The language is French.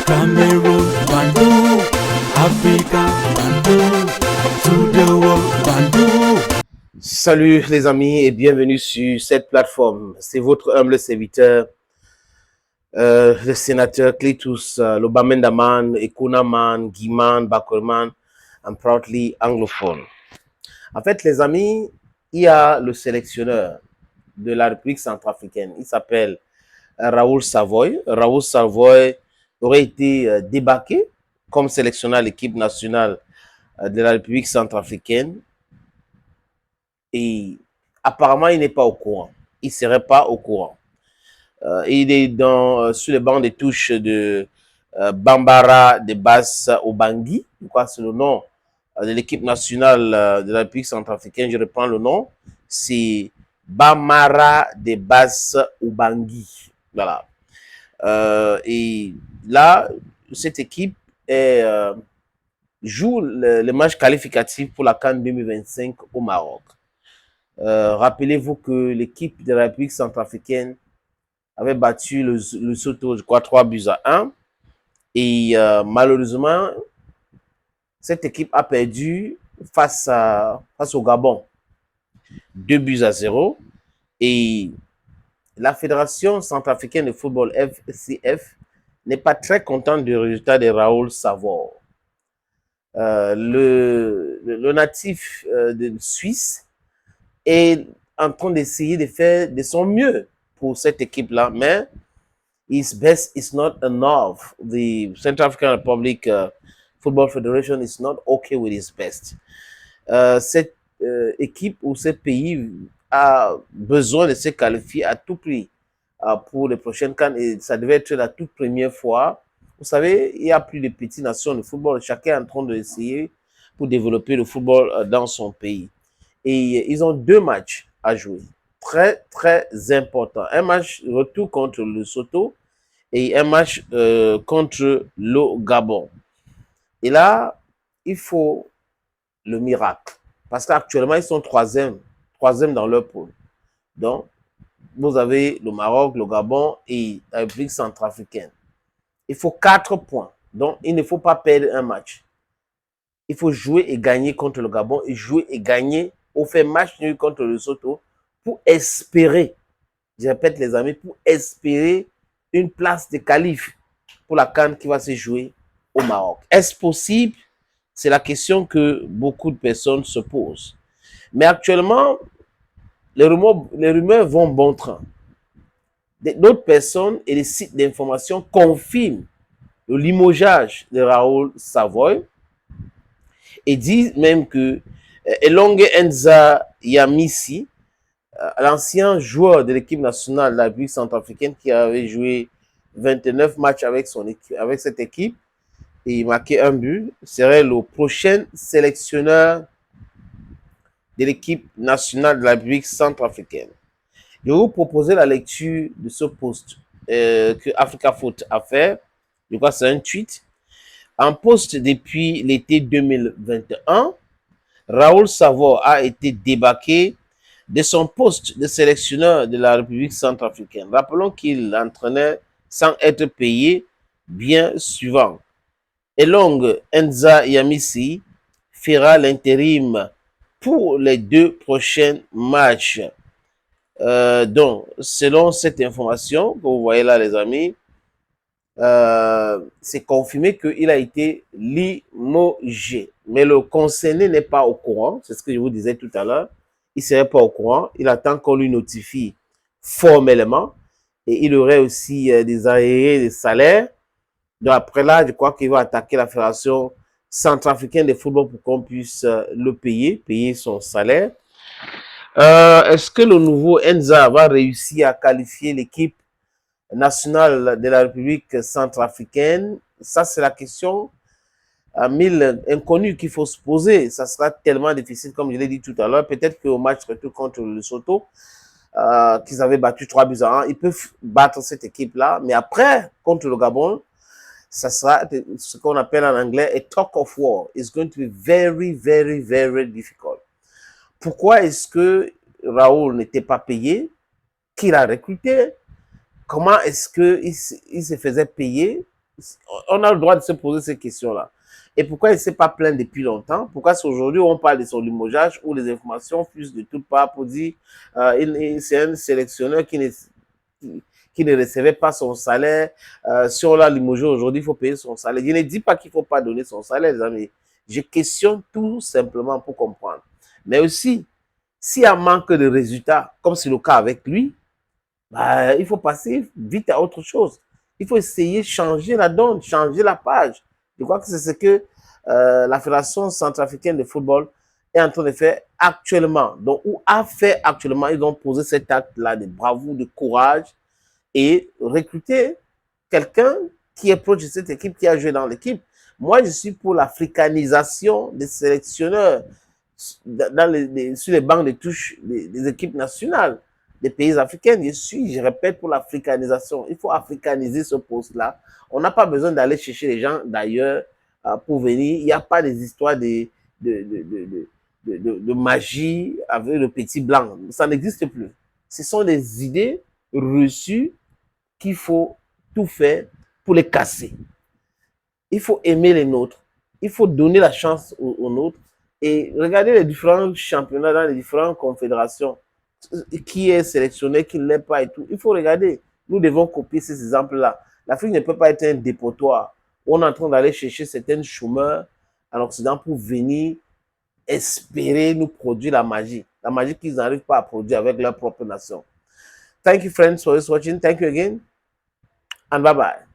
Cameroon, Bandung, Africa, Bandung, to the world, Bandung. Salut les amis et bienvenue sur cette plateforme. C'est votre humble serviteur, le sénateur Cletus Lobamendaman, Ekunaman, Guiman, Bakerman, and proudly anglophone. En fait, les amis, il y a le sélectionneur de la République centrafricaine. Il s'appelle Raoul Savoy. Raoul Savoy aurait été débarqué comme sélectionneur à l'équipe nationale de la République centrafricaine. Et apparemment, il n'est pas au courant. Il ne serait pas au courant. Il est sur les bancs des touches de Bambara de Basse Obangui. Je crois que c'est le nom de l'équipe nationale de la République centrafricaine. Je reprends le nom. C'est Bambara de Basse Obangui. Voilà. Et là, cette équipe joue le match qualificatif pour la CAN 2025 au Maroc. Rappelez-vous que l'équipe de la République centrafricaine avait battu le Lesotho, je crois, 3-1. Et malheureusement, cette équipe a perdu face au Gabon, 2-0. Et la Fédération centrafricaine de football, FCF, n'est pas très contente du résultat de Raoul Savoy. Le natif de Suisse est en train d'essayer de faire de son mieux pour cette équipe-là, mais his best is not enough. The Central African Republic Football Federation is not okay with his best. Cette équipe ou ce pays a besoin de se qualifier à tout prix pour les prochaines CAN et ça devait être la toute première fois. Vous savez, il y a plus de petites nations de football. Chacun est en train d'essayer pour développer le football dans son pays. Et ils ont 2 matchs à jouer. Très, très important. Un match retour contre le Lesotho et un match contre le Gabon. Et là, il faut le miracle. Parce qu'actuellement, ils sont troisième dans leur poule. Donc, vous avez le Maroc, le Gabon et la République centrafricaine. Il faut 4 points. Donc, il ne faut pas perdre un match. Il faut jouer et gagner contre le Gabon et jouer et gagner ou faire match nul contre le Lesotho pour espérer, je répète les amis, pour espérer une place de qualif pour la CAN qui va se jouer au Maroc. Est-ce possible? C'est la question que beaucoup de personnes se posent. Mais actuellement, les rumeurs vont bon train. D'autres personnes et les sites d'information confirment le limogeage de Raoul Savoy et disent même que Elonge Enza Yamisi, l'ancien joueur de l'équipe nationale de la République centrafricaine qui avait joué 29 matchs avec cette équipe et marqué un but, serait le prochain sélectionneur de l'équipe nationale de la République centrafricaine. Je vais vous proposer la lecture de ce post que Africa Foot a fait. Je crois que c'est un tweet. En poste depuis l'été 2021, Raoul Savoy a été débarqué de son poste de sélectionneur de la République centrafricaine. Rappelons qu'il entraînait sans être payé bien suivant. Elong Enza Yamisi fera l'intérim pour les 2 prochains matchs. Donc, selon cette information que vous voyez là, les amis, c'est confirmé qu'il a été limogé. Mais le concerné n'est pas au courant, c'est ce que je vous disais tout à l'heure. Il ne serait pas au courant, il attend qu'on lui notifie formellement et il aurait aussi des arriérés de salaire. Donc après là, je crois qu'il va attaquer la Fédération centrafricaine de football pour qu'on puisse le payer son salaire. Est-ce que le nouveau Enza va réussir à qualifier l'équipe nationale de la République centrafricaine? Ça, c'est la question à 1000 inconnus qu'il faut se poser. Ça sera tellement difficile, comme je l'ai dit tout à l'heure. Peut-être qu'au match retour contre le Lesotho, qu'ils avaient battu 3-1, ils peuvent battre cette équipe-là. Mais après, contre le Gabon, ça sera ce qu'on appelle en anglais a talk of war. It's going to be very, very, very difficult. Pourquoi est-ce que Raoul n'était pas payé? Qui l'a recruté? Comment est-ce qu'il se faisait payer? On a le droit de se poser ces questions-là. Et pourquoi il ne s'est pas plaint depuis longtemps? Pourquoi c'est aujourd'hui on parle de son limogeage où les informations fusent de toutes parts pour dire c'est un sélectionneur qui ne recevait pas son salaire. Si on l'a limogé aujourd'hui, il faut payer son salaire. Je ne dis pas qu'il ne faut pas donner son salaire, les amis. Je questionne tout simplement pour comprendre. Mais aussi, s'il y a un manque de résultats, comme c'est le cas avec lui, bah, il faut passer vite à autre chose. Il faut essayer de changer la donne, changer la page. Je crois que c'est ce que la Fédération centrafricaine de football est en train de faire actuellement. Donc, ou a fait actuellement, ils ont posé cet acte-là de bravoure, de courage et recruter quelqu'un qui est proche de cette équipe, qui a joué dans l'équipe. Moi, je suis pour l'africanisation des sélectionneurs sur les bancs de touche des équipes nationales des pays africains. Je répète, pour l'africanisation. Il faut africaniser ce poste-là. On n'a pas besoin d'aller chercher les gens d'ailleurs pour venir. Il n'y a pas des histoires de magie avec le petit blanc. Ça n'existe plus. Ce sont des idées reçues qu'il faut tout faire pour les casser. Il faut aimer les nôtres. Il faut donner la chance aux nôtres. Et regardez les différents championnats dans les différentes confédérations. Qui est sélectionné, qui ne l'est pas et tout. Il faut regarder. Nous devons copier ces exemples-là. L'Afrique ne peut pas être un dépotoir. On est en train d'aller chercher certains chômeurs en Occident pour venir espérer nous produire la magie. La magie qu'ils n'arrivent pas à produire avec leur propre nation. Thank you, friends, for watching. Thank you again. And bye-bye.